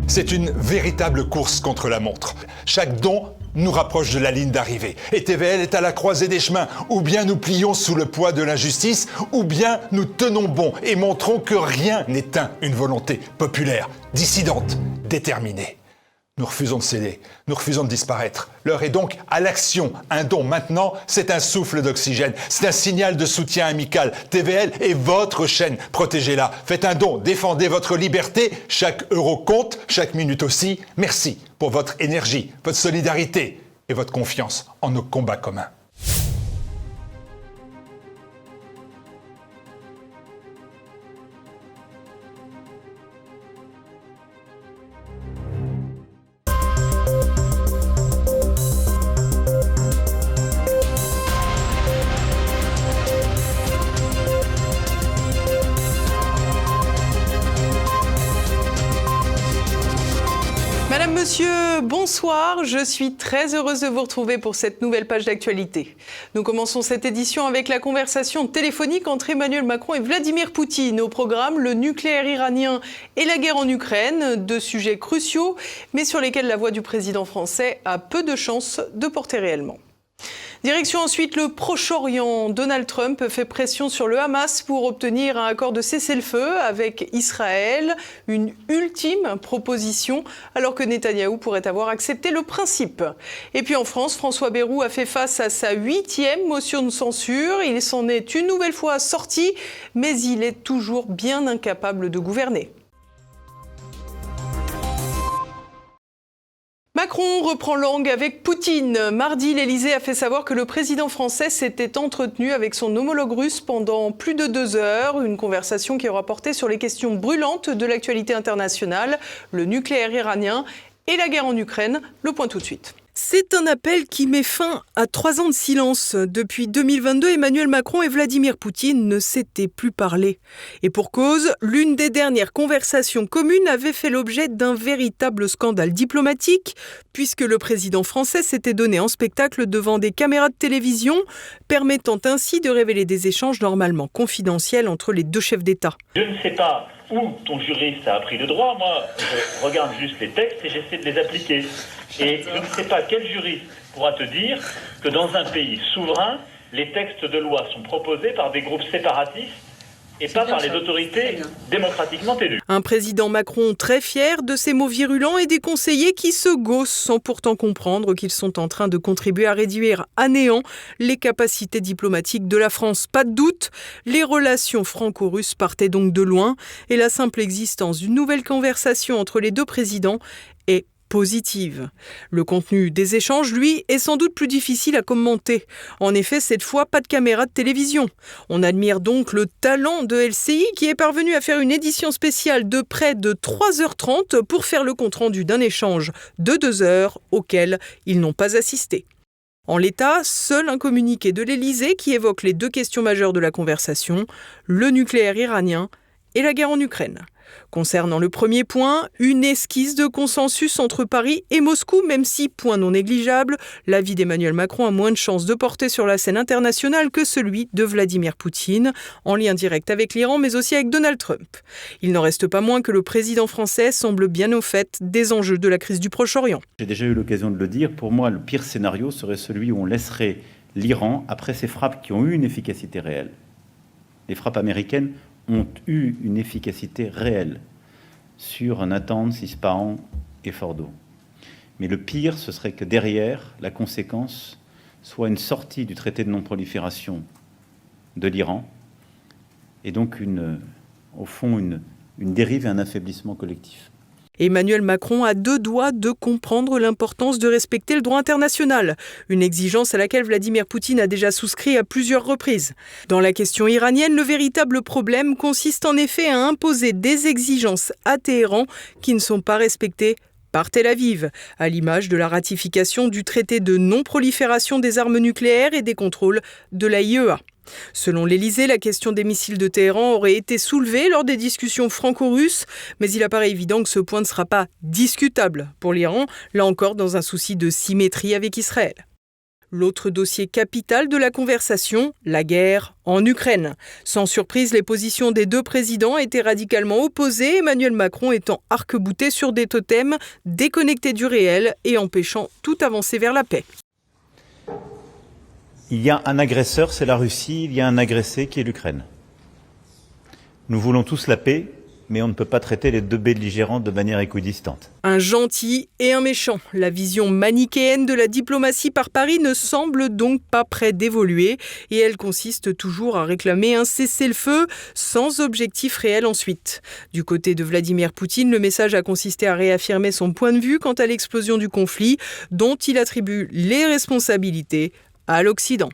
C'est une véritable course contre la montre. Chaque don nous rapproche de la ligne d'arrivée. Et TVL est à la croisée des chemins. Ou bien nous plions sous le poids de l'injustice, ou bien nous tenons bon et montrons que rien n'éteint une volonté populaire, dissidente, déterminée. Nous refusons de céder, nous refusons de disparaître. L'heure est donc à l'action. Un don maintenant, c'est un souffle d'oxygène. C'est un signal de soutien amical. TVL est votre chaîne. Protégez-la. Faites un don. Défendez votre liberté. Chaque euro compte, chaque minute aussi. Merci pour votre énergie, votre solidarité et votre confiance en nos combats communs. Madame, monsieur, bonsoir. Je suis très heureuse de vous retrouver pour cette nouvelle page d'actualité. Nous commençons cette édition avec la conversation téléphonique entre Emmanuel Macron et Vladimir Poutine. Au programme, le nucléaire iranien et la guerre en Ukraine, deux sujets cruciaux, mais sur lesquels la voix du président français a peu de chances de porter réellement. Direction ensuite le Proche-Orient. Donald Trump fait pression sur le Hamas pour obtenir un accord de cessez-le-feu avec Israël. Une ultime proposition, alors que Netanyahou pourrait avoir accepté le principe. Et puis en France, François Bayrou a fait face à sa 8e motion de censure. Il s'en est une nouvelle fois sorti, mais il est toujours bien incapable de gouverner. Macron reprend langue avec Poutine. Mardi, l'Élysée a fait savoir que le président français s'était entretenu avec son homologue russe pendant plus de 2 heures. Une conversation qui aura porté sur les questions brûlantes de l'actualité internationale, le nucléaire iranien et la guerre en Ukraine. Le point tout de suite. C'est un appel qui met fin à 3 ans de silence. Depuis 2022, Emmanuel Macron et Vladimir Poutine ne s'étaient plus parlé. Et pour cause, l'une des dernières conversations communes avait fait l'objet d'un véritable scandale diplomatique, puisque le président français s'était donné en spectacle devant des caméras de télévision, permettant ainsi de révéler des échanges normalement confidentiels entre les deux chefs d'État. Je ne sais pas où ton juriste a appris le droit. Moi, je regarde juste les textes et j'essaie de les appliquer. Et je ne sais pas quel juriste pourra te dire que dans un pays souverain, les textes de loi sont proposés par des groupes séparatistes et pas par les autorités démocratiquement élues. Un président Macron très fier de ses mots virulents et des conseillers qui se gaussent sans pourtant comprendre qu'ils sont en train de contribuer à réduire à néant les capacités diplomatiques de la France. Pas de doute, les relations franco-russes partaient donc de loin et la simple existence d'une nouvelle conversation entre les deux présidents est positive. Le contenu des échanges, lui, est sans doute plus difficile à commenter. En effet, cette fois, pas de caméra de télévision. On admire donc le talent de LCI qui est parvenu à faire une édition spéciale de près de 3h30 pour faire le compte-rendu d'un échange de 2 heures auquel ils n'ont pas assisté. En l'état, seul un communiqué de l'Élysée qui évoque les deux questions majeures de la conversation, le nucléaire iranien et la guerre en Ukraine. Concernant le premier point, une esquisse de consensus entre Paris et Moscou, même si, point non négligeable, l'avis d'Emmanuel Macron a moins de chances de porter sur la scène internationale que celui de Vladimir Poutine, en lien direct avec l'Iran, mais aussi avec Donald Trump. Il n'en reste pas moins que le président français semble bien au fait des enjeux de la crise du Proche-Orient. J'ai déjà eu l'occasion de le dire, pour moi, le pire scénario serait celui où on laisserait l'Iran, après ces frappes qui ont eu une efficacité réelle. Les frappes américaines ont eu une efficacité réelle sur Natanz, Ispahan et Fordo. Mais le pire, ce serait que derrière, la conséquence soit une sortie du traité de non-prolifération de l'Iran et donc au fond une dérive et un affaiblissement collectif. Emmanuel Macron a 2 doigts de comprendre l'importance de respecter le droit international, une exigence à laquelle Vladimir Poutine a déjà souscrit à plusieurs reprises. Dans la question iranienne, le véritable problème consiste en effet à imposer des exigences à Téhéran qui ne sont pas respectées par Tel Aviv, à l'image de la ratification du traité de non-prolifération des armes nucléaires et des contrôles de l'AIEA. Selon l'Élysée, la question des missiles de Téhéran aurait été soulevée lors des discussions franco-russes, mais il apparaît évident que ce point ne sera pas discutable pour l'Iran, là encore dans un souci de symétrie avec Israël. L'autre dossier capital de la conversation, la guerre en Ukraine. Sans surprise, les positions des deux présidents étaient radicalement opposées, Emmanuel Macron étant arc-bouté sur des totems déconnectés du réel et empêchant toute avancée vers la paix. Il y a un agresseur, c'est la Russie, il y a un agressé qui est l'Ukraine. Nous voulons tous la paix, mais on ne peut pas traiter les deux belligérants de manière équidistante. Un gentil et un méchant. La vision manichéenne de la diplomatie par Paris ne semble donc pas près d'évoluer et elle consiste toujours à réclamer un cessez-le-feu sans objectif réel ensuite. Du côté de Vladimir Poutine, le message a consisté à réaffirmer son point de vue quant à l'explosion du conflit dont il attribue les responsabilités à l'Occident.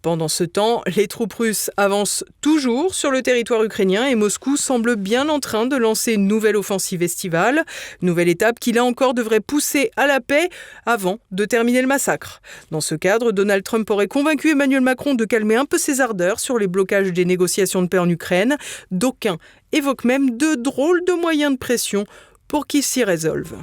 Pendant ce temps, les troupes russes avancent toujours sur le territoire ukrainien et Moscou semble bien en train de lancer une nouvelle offensive estivale. Nouvelle étape qui, là encore, devrait pousser à la paix avant de terminer le massacre. Dans ce cadre, Donald Trump aurait convaincu Emmanuel Macron de calmer un peu ses ardeurs sur les blocages des négociations de paix en Ukraine. D'aucuns évoquent même de drôles de moyens de pression pour qu'ils s'y résolvent.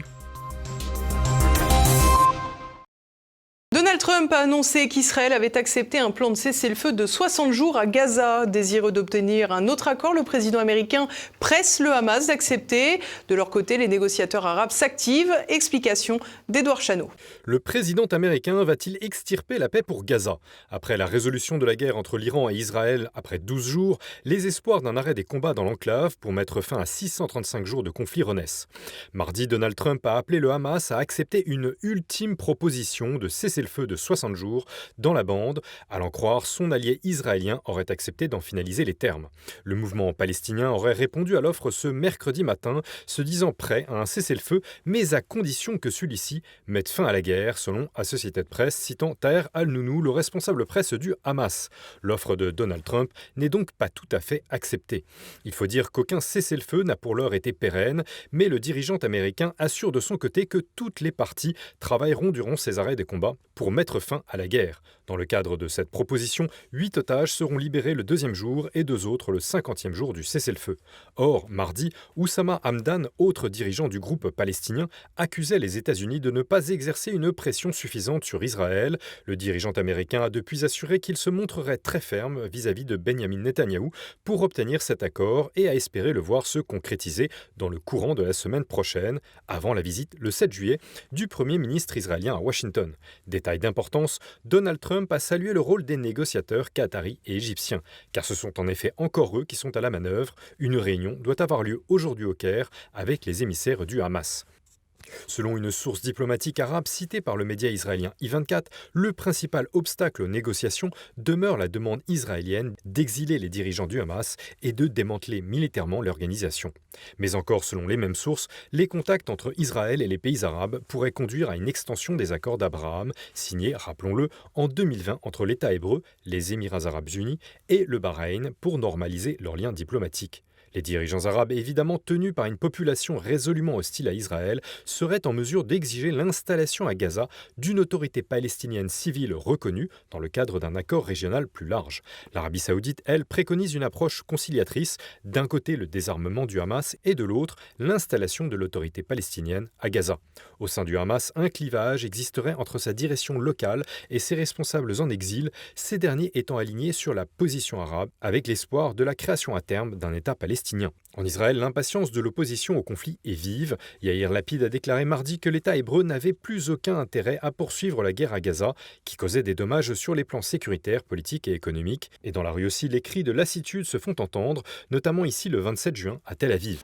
Donald Trump a annoncé qu'Israël avait accepté un plan de cessez-le-feu de 60 jours à Gaza. Désireux d'obtenir un autre accord, le président américain presse le Hamas d'accepter. De leur côté, les négociateurs arabes s'activent. Explication d'Édouard Chano. Le président américain va-t-il extirper la paix pour Gaza ? Après la résolution de la guerre entre l'Iran et Israël après 12 jours, les espoirs d'un arrêt des combats dans l'enclave pour mettre fin à 635 jours de conflit renaissent. Mardi, Donald Trump a appelé le Hamas à accepter une ultime proposition de cessez-le-feu de 60 jours dans la bande. À l'en croire, son allié israélien aurait accepté d'en finaliser les termes. Le mouvement palestinien aurait répondu à l'offre ce mercredi matin, se disant prêt à un cessez-le-feu, mais à condition que celui-ci mette fin à la guerre, selon Associated Press, citant Taher al-Nounou, le responsable presse du Hamas. L'offre de Donald Trump n'est donc pas tout à fait acceptée. Il faut dire qu'aucun cessez-le-feu n'a pour l'heure été pérenne, mais le dirigeant américain assure de son côté que toutes les parties travailleront durant ces arrêts des combats pour mettre fin à la guerre. Dans le cadre de cette proposition, 8 otages seront libérés le 2e jour et 2 autres le 50e jour du cessez-le-feu. Or, mardi, Oussama Hamdan, autre dirigeant du groupe palestinien, accusait les États-Unis de ne pas exercer une pression suffisante sur Israël. Le dirigeant américain a depuis assuré qu'il se montrerait très ferme vis-à-vis de Benyamin Netanyahou pour obtenir cet accord et a espéré le voir se concrétiser dans le courant de la semaine prochaine, avant la visite le 7 juillet du Premier ministre israélien à Washington. Détail d'importance, Donald Trump a salué le rôle des négociateurs qataris et égyptiens, car ce sont en effet encore eux qui sont à la manœuvre. Une réunion doit avoir lieu aujourd'hui au Caire avec les émissaires du Hamas. Selon une source diplomatique arabe citée par le média israélien I24, le principal obstacle aux négociations demeure la demande israélienne d'exiler les dirigeants du Hamas et de démanteler militairement l'organisation. Mais encore selon les mêmes sources, les contacts entre Israël et les pays arabes pourraient conduire à une extension des accords d'Abraham, signés, rappelons-le, en 2020 entre l'État hébreu, les Émirats arabes unis et le Bahreïn pour normaliser leurs liens diplomatiques. Les dirigeants arabes, évidemment tenus par une population résolument hostile à Israël, seraient en mesure d'exiger l'installation à Gaza d'une autorité palestinienne civile reconnue dans le cadre d'un accord régional plus large. L'Arabie saoudite, elle, préconise une approche conciliatrice, d'un côté le désarmement du Hamas et de l'autre l'installation de l'autorité palestinienne à Gaza. Au sein du Hamas, un clivage existerait entre sa direction locale et ses responsables en exil, ces derniers étant alignés sur la position arabe avec l'espoir de la création à terme d'un État palestinien. En Israël, l'impatience de l'opposition au conflit est vive. Yair Lapid a déclaré mardi que l'État hébreu n'avait plus aucun intérêt à poursuivre la guerre à Gaza, qui causait des dommages sur les plans sécuritaires, politiques et économiques. Et dans la rue aussi, les cris de lassitude se font entendre, notamment ici le 27 juin à Tel Aviv.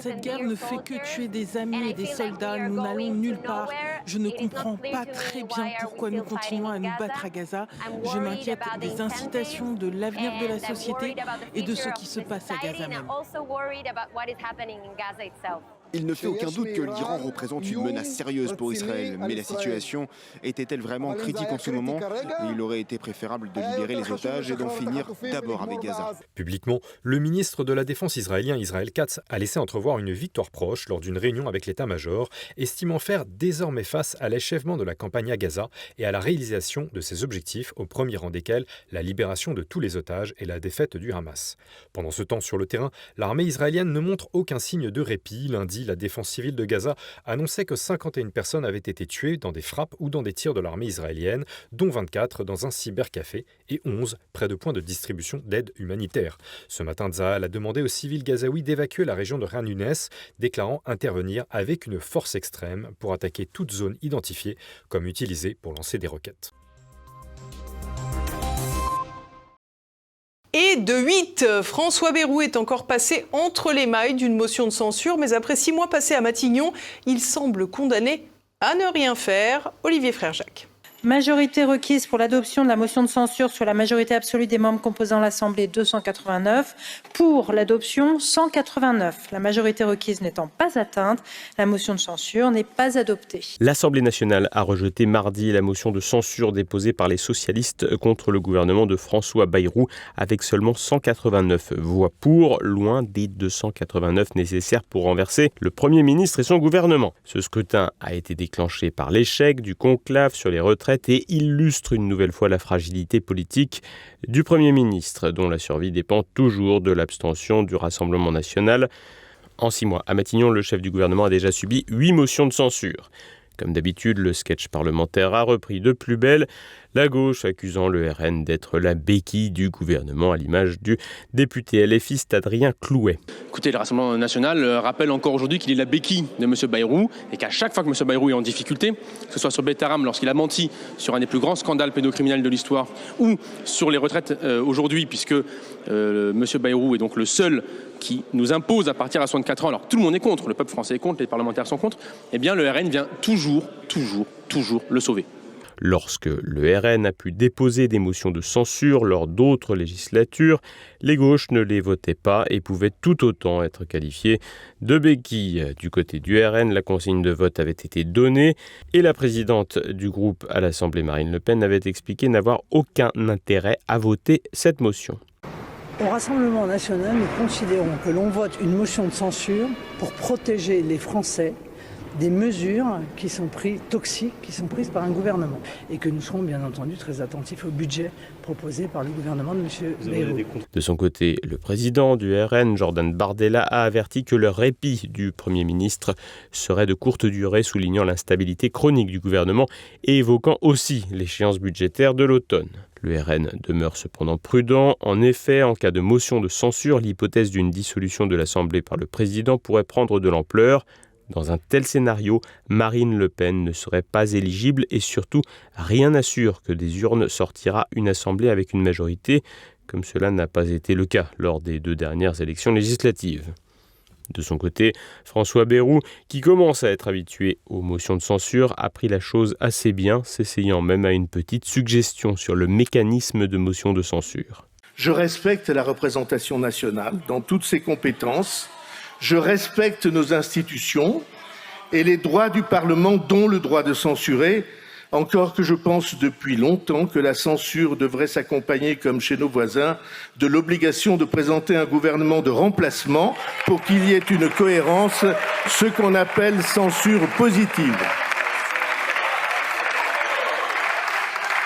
Cette guerre ne fait que tuer des amis et des soldats. Nous n'allons nulle part. Je ne comprends pas très bien pourquoi nous continuons à nous battre à Gaza. Je m'inquiète des incitations, de l'avenir de la société et de ce qui se passe à Gaza même. Il ne fait aucun doute que l'Iran représente une menace sérieuse pour Israël, mais la situation était-elle vraiment critique en ce moment ? Il aurait été préférable de libérer les otages et d'en finir d'abord avec Gaza. Publiquement, le ministre de la Défense israélien Israël Katz a laissé entrevoir une victoire proche lors d'une réunion avec l'état-major, estimant faire désormais face à l'achèvement de la campagne à Gaza et à la réalisation de ses objectifs, au premier rang desquels la libération de tous les otages et la défaite du Hamas. Pendant ce temps, sur le terrain, l'armée israélienne ne montre aucun signe de répit. Lundi, mardi, la défense civile de Gaza annonçait que 51 personnes avaient été tuées dans des frappes ou dans des tirs de l'armée israélienne, dont 24 dans un cybercafé et 11 près de points de distribution d'aide humanitaire. Ce matin, Tsahal a demandé aux civils gazaouis d'évacuer la région de Khan Younes, déclarant intervenir avec une force extrême pour attaquer toute zone identifiée comme utilisée pour lancer des roquettes. Et de 8, François Bayrou est encore passé entre les mailles d'une motion de censure, mais après 6 mois passés à Matignon, il semble condamné à ne rien faire. Olivier Frère-Jacques. Majorité requise pour l'adoption de la motion de censure sur la majorité absolue des membres composant l'Assemblée, 289. Pour l'adoption, 189. La majorité requise n'étant pas atteinte, la motion de censure n'est pas adoptée. L'Assemblée nationale a rejeté mardi la motion de censure déposée par les socialistes contre le gouvernement de François Bayrou avec seulement 189 voix pour, loin des 289 nécessaires pour renverser le Premier ministre et son gouvernement. Ce scrutin a été déclenché par l'échec du conclave sur les retraites et illustre une nouvelle fois la fragilité politique du Premier ministre, dont la survie dépend toujours de l'abstention du Rassemblement national. En 6 mois, à Matignon, le chef du gouvernement a déjà subi 8 motions de censure. Comme d'habitude, le sketch parlementaire a repris de plus belle, la gauche accusant le RN d'être la béquille du gouvernement, à l'image du député LFiste Adrien Clouet. Écoutez, le Rassemblement national rappelle encore aujourd'hui qu'il est la béquille de M. Bayrou et qu'à chaque fois que M. Bayrou est en difficulté, que ce soit sur Betaram lorsqu'il a menti sur un des plus grands scandales pédocriminels de l'histoire ou sur les retraites aujourd'hui, puisque M. Bayrou est donc le seul qui nous impose à partir à 64 ans, alors que tout le monde est contre, le peuple français est contre, les parlementaires sont contre, eh bien le RN vient toujours le sauver. Lorsque le RN a pu déposer des motions de censure lors d'autres législatures, les gauches ne les votaient pas et pouvaient tout autant être qualifiées de béquilles. Du côté du RN, la consigne de vote avait été donnée et la présidente du groupe à l'Assemblée, Marine Le Pen, avait expliqué n'avoir aucun intérêt à voter cette motion. Au Rassemblement national, nous considérons que l'on vote une motion de censure pour protéger les Français des mesures qui sont prises, toxiques, qui sont prises par un gouvernement. Et que nous serons bien entendu très attentifs au budget proposé par le gouvernement de M. Bayrou. De son côté, le président du RN, Jordan Bardella, a averti que le répit du Premier ministre serait de courte durée, soulignant l'instabilité chronique du gouvernement et évoquant aussi l'échéance budgétaire de l'automne. Le RN demeure cependant prudent. En effet, en cas de motion de censure, l'hypothèse d'une dissolution de l'Assemblée par le président pourrait prendre de l'ampleur. Dans un tel scénario, Marine Le Pen ne serait pas éligible et surtout, rien n'assure que des urnes sortira une assemblée avec une majorité, comme cela n'a pas été le cas lors des 2 dernières élections législatives. De son côté, François Bayrou, qui commence à être habitué aux motions de censure, a pris la chose assez bien, s'essayant même à une petite suggestion sur le mécanisme de motion de censure. Je respecte la représentation nationale dans toutes ses compétences. Je respecte nos institutions et les droits du Parlement, dont le droit de censurer, encore que je pense depuis longtemps que la censure devrait s'accompagner, comme chez nos voisins, de l'obligation de présenter un gouvernement de remplacement pour qu'il y ait une cohérence, ce qu'on appelle censure positive.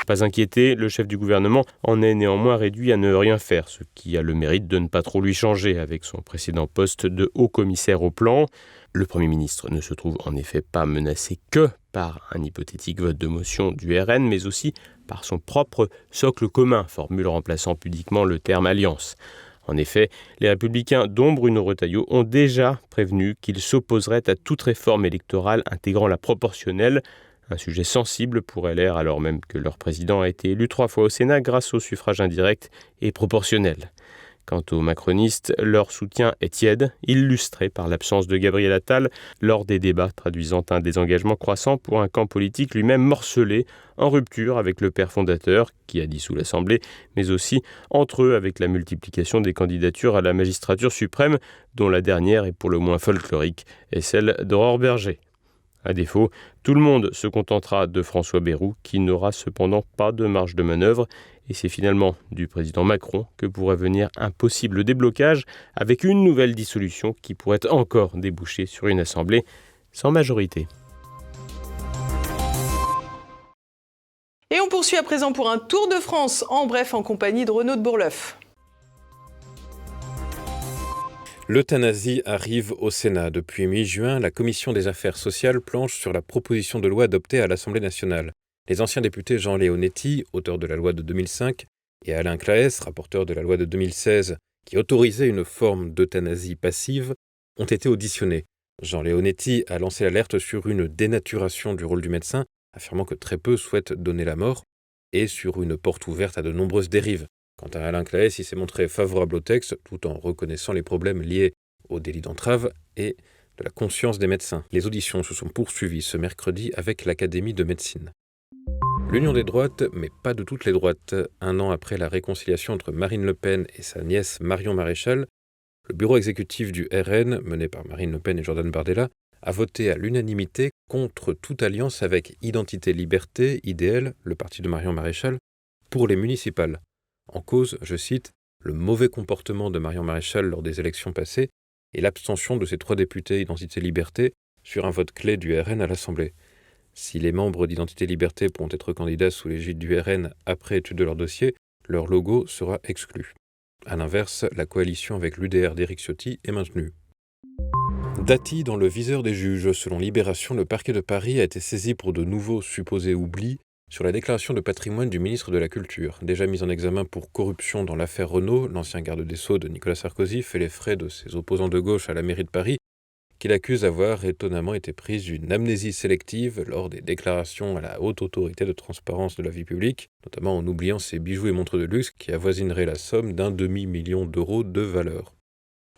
Pas inquiété, le chef du gouvernement en est néanmoins réduit à ne rien faire, ce qui a le mérite de ne pas trop lui changer avec son précédent poste de haut-commissaire au plan. Le Premier ministre ne se trouve en effet pas menacé que par un hypothétique vote de motion du RN, mais aussi par son propre socle commun, formule remplaçant pudiquement le terme alliance. En effet, les Républicains, dont Bruno Retailleau, ont déjà prévenu qu'ils s'opposeraient à toute réforme électorale intégrant la proportionnelle, un sujet sensible pour LR alors même que leur président a été élu 3 fois au Sénat grâce au suffrage indirect et proportionnel. Quant aux macronistes, leur soutien est tiède, illustré par l'absence de Gabriel Attal lors des débats traduisant un désengagement croissant pour un camp politique lui-même morcelé, en rupture avec le père fondateur qui a dissous l'Assemblée, mais aussi entre eux avec la multiplication des candidatures à la magistrature suprême, dont la dernière est pour le moins folklorique, est celle d'Aurore Berger. À défaut, tout le monde se contentera de François Bayrou, qui n'aura cependant pas de marge de manœuvre, et c'est finalement du président Macron que pourrait venir un possible déblocage avec une nouvelle dissolution qui pourrait encore déboucher sur une assemblée sans majorité. Et on poursuit à présent pour un tour de France, en bref en compagnie de Renaud de Bourleuf. L'euthanasie arrive au Sénat. Depuis mi-juin, la Commission des affaires sociales planche sur la proposition de loi adoptée à l'Assemblée nationale. Les anciens députés Jean Leonetti, auteur de la loi de 2005, et Alain Claes, rapporteur de la loi de 2016, qui autorisait une forme d'euthanasie passive, ont été auditionnés. Jean Leonetti a lancé l'alerte sur une dénaturation du rôle du médecin, affirmant que très peu souhaitent donner la mort, et sur une porte ouverte à de nombreuses dérives. Quant à Alain Claes, il s'est montré favorable au texte, tout en reconnaissant les problèmes liés au délit d'entrave et de la conscience des médecins. Les auditions se sont poursuivies ce mercredi avec l'Académie de médecine. L'union des droites, mais pas de toutes les droites. Un an après la réconciliation entre Marine Le Pen et sa nièce Marion Maréchal, le bureau exécutif du RN, mené par Marine Le Pen et Jordan Bardella, a voté à l'unanimité contre toute alliance avec Identité Liberté, IDL, le parti de Marion Maréchal, pour les municipales. En cause, je cite, le mauvais comportement de Marion Maréchal lors des élections passées et l'abstention de ses 3 députés Identité Liberté sur un vote clé du RN à l'Assemblée. Si les membres d'Identité Liberté pourront être candidats sous l'égide du RN après étude de leur dossier, leur logo sera exclu. A l'inverse, la coalition avec l'UDR d'Éric Ciotti est maintenue. Dati dans le viseur des juges. Selon Libération, le parquet de Paris a été saisi pour de nouveaux supposés oublis sur la déclaration de patrimoine du ministre de la Culture. Déjà mis en examen pour corruption dans l'affaire Renault, l'ancien garde des Sceaux de Nicolas Sarkozy fait les frais de ses opposants de gauche à la mairie de Paris, qu'il accuse d'avoir étonnamment été prise d'une amnésie sélective lors des déclarations à la haute autorité de transparence de la vie publique, notamment en oubliant ses bijoux et montres de luxe qui avoisineraient la somme d'1 demi-million d'euros de valeur.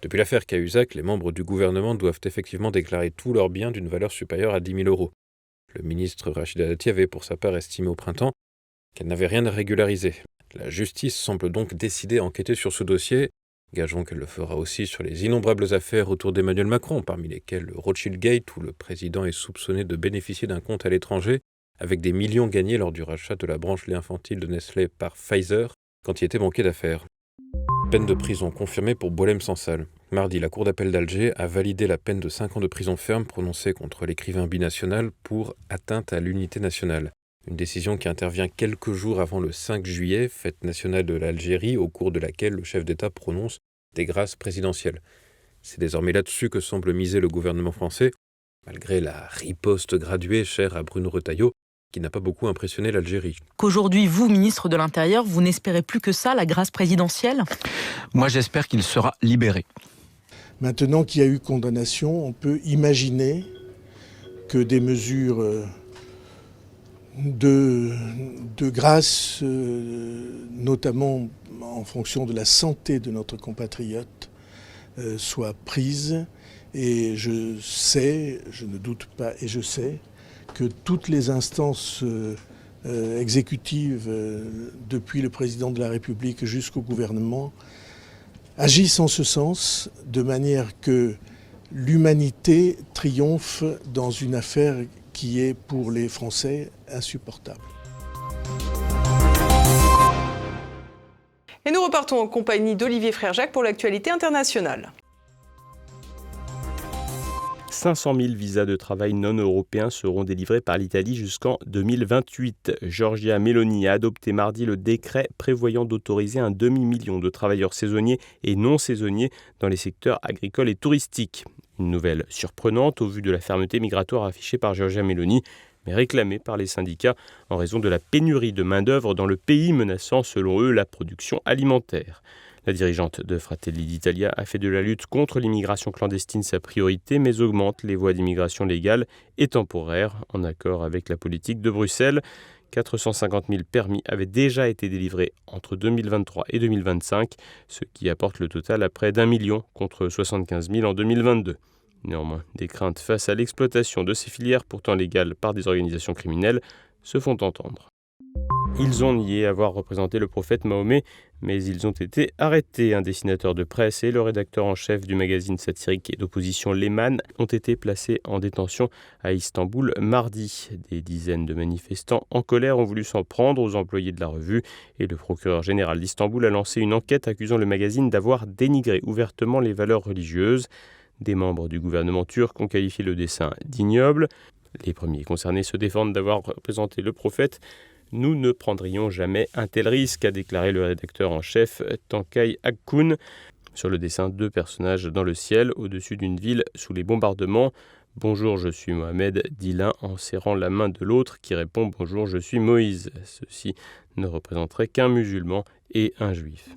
Depuis l'affaire Cahuzac, les membres du gouvernement doivent effectivement déclarer tous leurs biens d'une valeur supérieure à 10 000 euros. Le ministre Rachida Dati avait pour sa part estimé au printemps qu'elle n'avait rien à régulariser. La justice semble donc décider à enquêter sur ce dossier. Gageons qu'elle le fera aussi sur les innombrables affaires autour d'Emmanuel Macron, parmi lesquelles le Rothschild Gate, où le président est soupçonné de bénéficier d'un compte à l'étranger, avec des millions gagnés lors du rachat de la branche lait infantile de Nestlé par Pfizer, quand il était manqué d'affaires. Peine de prison confirmée pour Boualem Sansal. Mardi, la Cour d'appel d'Alger a validé la peine de 5 ans de prison ferme prononcée contre l'écrivain binational pour atteinte à l'unité nationale. Une décision qui intervient quelques jours avant le 5 juillet, fête nationale de l'Algérie, au cours de laquelle le chef d'État prononce des grâces présidentielles. C'est désormais là-dessus que semble miser le gouvernement français, malgré la riposte graduée chère à Bruno Retailleau, qui n'a pas beaucoup impressionné l'Algérie. Qu'aujourd'hui, vous, ministre de l'Intérieur, vous n'espérez plus que ça, la grâce présidentielle ? Moi, j'espère qu'il sera libéré. Maintenant qu'il y a eu condamnation, on peut imaginer que des mesures de grâce, notamment en fonction de la santé de notre compatriote, soient prises. Et je sais, je ne doute pas, et je sais que toutes les instances exécutives, depuis le président de la République jusqu'au gouvernement, agissent en ce sens, de manière que l'humanité triomphe dans une affaire qui est pour les Français insupportable. Et nous repartons en compagnie d'Olivier Frère-Jacques pour l'actualité internationale. 500 000 visas de travail non européens seront délivrés par l'Italie jusqu'en 2028. Giorgia Meloni a adopté mardi le décret prévoyant d'autoriser un demi-million de travailleurs saisonniers et non saisonniers dans les secteurs agricoles et touristiques. Une nouvelle surprenante au vu de la fermeté migratoire affichée par Giorgia Meloni, mais réclamée par les syndicats en raison de la pénurie de main-d'œuvre dans le pays, menaçant selon eux la production alimentaire. La dirigeante de Fratelli d'Italia a fait de la lutte contre l'immigration clandestine sa priorité, mais augmente les voies d'immigration légale et temporaire, en accord avec la politique de Bruxelles. 450 000 permis avaient déjà été délivrés entre 2023 et 2025, ce qui apporte le total à près d'1 million contre 75 000 en 2022. Néanmoins, des craintes face à l'exploitation de ces filières pourtant légales par des organisations criminelles se font entendre. Ils ont nié avoir représenté le prophète Mahomet, mais ils ont été arrêtés. Un dessinateur de presse et le rédacteur en chef du magazine satirique et d'opposition Leman ont été placés en détention à Istanbul mardi. Des dizaines de manifestants en colère ont voulu s'en prendre aux employés de la revue et le procureur général d'Istanbul a lancé une enquête accusant le magazine d'avoir dénigré ouvertement les valeurs religieuses. Des membres du gouvernement turc ont qualifié le dessin d'ignoble. Les premiers concernés se défendent d'avoir représenté le prophète. Nous ne prendrions jamais un tel risque, a déclaré le rédacteur en chef Tankay Akkoun. Sur le dessin, 2 personnages dans le ciel, au-dessus d'une ville sous les bombardements. « Bonjour, je suis Mohamed », dit l'un en serrant la main de l'autre qui répond « Bonjour, je suis Moïse ». Ceci ne représenterait qu'un musulman et un juif.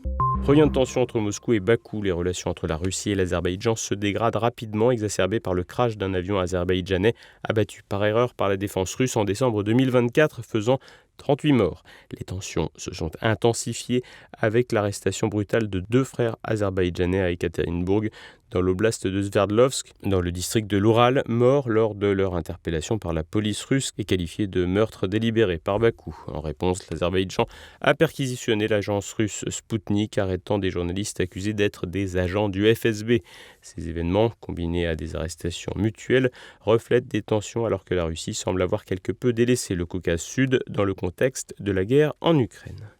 Regain de tension entre Moscou et Bakou. Les relations entre la Russie et l'Azerbaïdjan se dégradent rapidement, exacerbées par le crash d'un avion azerbaïdjanais abattu par erreur par la défense russe en décembre 2024, faisant 38 morts. Les tensions se sont intensifiées avec l'arrestation brutale de 2 frères azerbaïdjanais à Ekaterinbourg, dans l'oblast de Sverdlovsk, dans le district de l'Oural, morts lors de leur interpellation par la police russe et qualifiés de meurtre délibéré par Bakou. En réponse, l'Azerbaïdjan a perquisitionné l'agence russe Sputnik, arrêtant des journalistes accusés d'être des agents du FSB. Ces événements, combinés à des arrestations mutuelles, reflètent des tensions alors que la Russie semble avoir quelque peu délaissé le Caucase Sud dans le contexte de la guerre en Ukraine.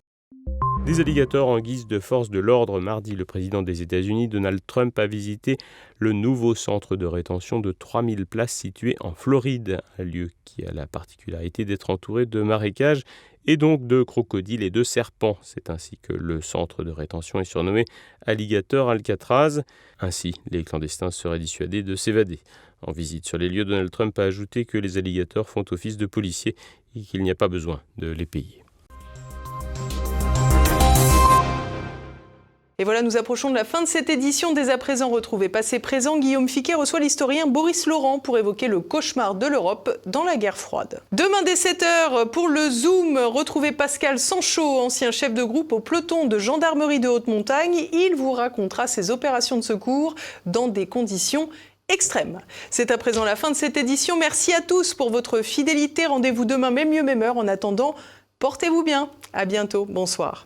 Des alligators en guise de force de l'ordre. Mardi, le président des États-Unis, Donald Trump, a visité le nouveau centre de rétention de 3000 places situé en Floride, un lieu qui a la particularité d'être entouré de marécages et donc de crocodiles et de serpents. C'est ainsi que le centre de rétention est surnommé Alligator Alcatraz. Ainsi, les clandestins seraient dissuadés de s'évader. En visite sur les lieux, Donald Trump a ajouté que les alligators font office de policiers et qu'il n'y a pas besoin de les payer. Et voilà, nous approchons de la fin de cette édition. Dès à présent, retrouvez Passé Présent. Guillaume Fiquet reçoit l'historien Boris Laurent pour évoquer le cauchemar de l'Europe dans la guerre froide. Demain dès 7h, pour le Zoom, retrouvez Pascal Sanchot, ancien chef de groupe au peloton de gendarmerie de haute montagne. Il vous racontera ses opérations de secours dans des conditions extrêmes. C'est à présent la fin de cette édition. Merci à tous pour votre fidélité. Rendez-vous demain, même lieu, même heure. En attendant, portez-vous bien. À bientôt. Bonsoir.